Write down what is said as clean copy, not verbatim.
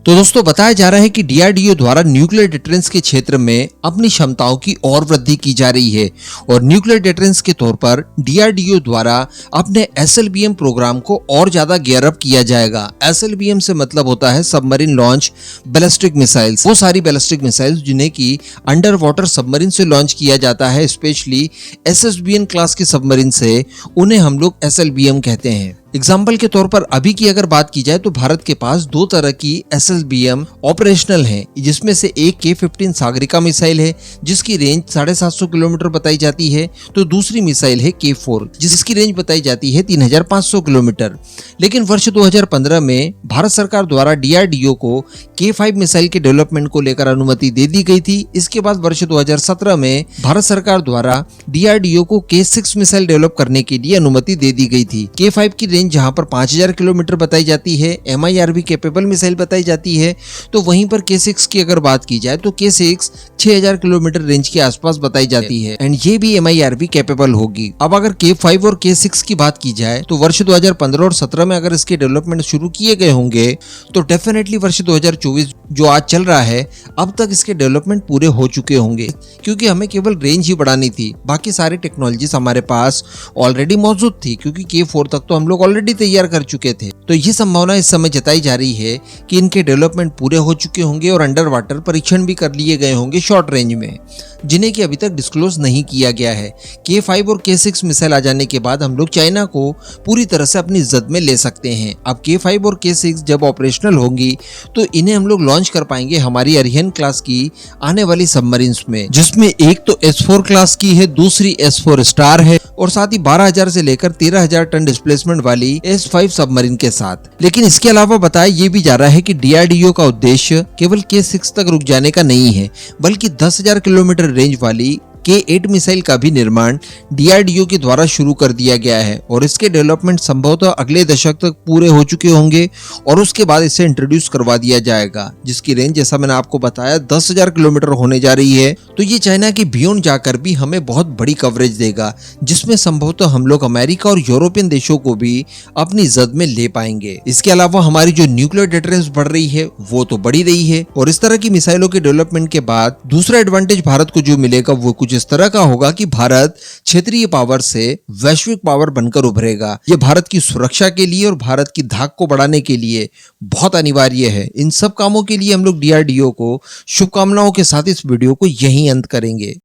तो दोस्तों बताया जा रहा है कि डीआरडीओ द्वारा न्यूक्लियर डिटरेंस के क्षेत्र में अपनी क्षमताओं की और वृद्धि की जा रही है और न्यूक्लियर डिटरेंस के तौर पर डीआरडीओ द्वारा अपने एसएलबीएम प्रोग्राम को और ज्यादा गियर अप किया जाएगा। एसएलबीएम से मतलब होता है सबमरीन लॉन्च बैलिस्टिक मिसाइल्स, वो सारी बैलिस्टिक मिसाइल्स जिन्हें की अंडर वाटर सबमरीन से लॉन्च किया जाता है, स्पेशली एसएसबीएन क्लास के सबमरीन से उन्हें हम लोग एसएलबीएम कहते हैं। एग्जाम्पल के तौर पर अभी की अगर बात की जाए तो भारत के पास दो तरह की एसएलबीएम ऑपरेशनल है, जिसमें से एक K-15 सागरिका मिसाइल है जिसकी रेंज 750 किलोमीटर बताई जाती है, तो दूसरी मिसाइल है K4 जिसकी रेंज बताई जाती है 3500 किलोमीटर। लेकिन वर्ष 2015 में भारत सरकार द्वारा डीआरडीओ को K5 मिसाइल के डेवलपमेंट को लेकर अनुमति दे दी गई थी। इसके बाद वर्ष 2017 में भारत सरकार द्वारा डीआरडीओ को K6 मिसाइल डेवलप करने के लिए अनुमति दे दी गई थी। K5 की रेंज जहां पर 5000 किलोमीटर बताई जाती है, MIRV कैपेबल मिसाइल बताई जाती है, तो वहीं पर K6 की अगर बात की जाए तो K6 6000 किलोमीटर रेंज के आसपास बताई जाती है एंड ये भी MIRV कैपेबल होगी। अब अगर K5 और K6 की बात की जाए तो वर्ष 2015 और 17 में अगर इसके डेवलपमेंट शुरू किए गए होंगे तो डेफिनेटली वर्ष 2024 जो आज चल रहा है अब तक इसके डेवलपमेंट पूरे हो चुके होंगे, क्योंकि हमें केवल रेंज ही बढ़ानी थी, बाकी सारी टेक्नोलॉजीज हमारे पास ऑलरेडी मौजूद थी, क्योंकि K4 तक तो हम लोग ऑलरेडी तैयार कर चुके थे। तो ये संभावना इस समय जताई जा रही है कि इनके डेवलपमेंट पूरे हो चुके होंगे और अंडर वाटर परीक्षण भी कर लिए गए होंगे शॉर्ट रेंज में, जिन्हें कि अभी तक डिस्क्लोज नहीं किया गया है। K5 और K6 मिसाइल आ जाने के बाद हम लोग चाइना को पूरी तरह से अपनी जद में ले सकते हैं। अब K5 और K6 जब ऑपरेशनल होंगी तो इन्हें हम लोग लॉन्च कर पाएंगे हमारी अरिहंत क्लास की आने वाली सबमरीन्स में, जिसमें एक तो S4 क्लास की है, दूसरी S4 स्टार है और साथ ही 12,000 से लेकर 13,000 टन डिस्प्लेसमेंट वाली S5 सबमरीन के साथ। लेकिन इसके अलावा बताया ये भी जा रहा है कि डीआरडीओ का उद्देश्य केवल K6 तक रुक जाने का नहीं है, बल्कि 10,000 किलोमीटर रेंज वाली K8 मिसाइल का भी निर्माण डीआरडीओ के द्वारा शुरू कर दिया गया है और इसके डेवलपमेंट संभवतः अगले दशक तक पूरे हो चुके होंगे और उसके बाद इसे इंट्रोड्यूस करवा दिया जाएगा, जिसकी रेंज जैसा मैंने आपको बताया 10,000 किलोमीटर होने जा रही है। तो ये चाइना के बियॉन्ड जाकर भी हमें बहुत बड़ी कवरेज देगा, जिसमें संभवतः हम लोग अमेरिका और यूरोपियन देशों को भी अपनी जद में ले पाएंगे। इसके अलावा हमारी जो न्यूक्लियर डिटरेंस बढ़ रही है वो तो बढ़ी रही है और इस तरह की मिसाइलों के डेवलपमेंट के बाद दूसरा एडवांटेज भारत को जो मिलेगा वो कुछ इस तरह का होगा कि भारत क्षेत्रीय पावर से वैश्विक पावर बनकर उभरेगा। यह भारत की सुरक्षा के लिए और भारत की धाक को बढ़ाने के लिए बहुत अनिवार्य है। इन सब कामों के लिए हम लोग डीआरडीओ को शुभकामनाओं के साथ इस वीडियो को यहीं अंत करेंगे।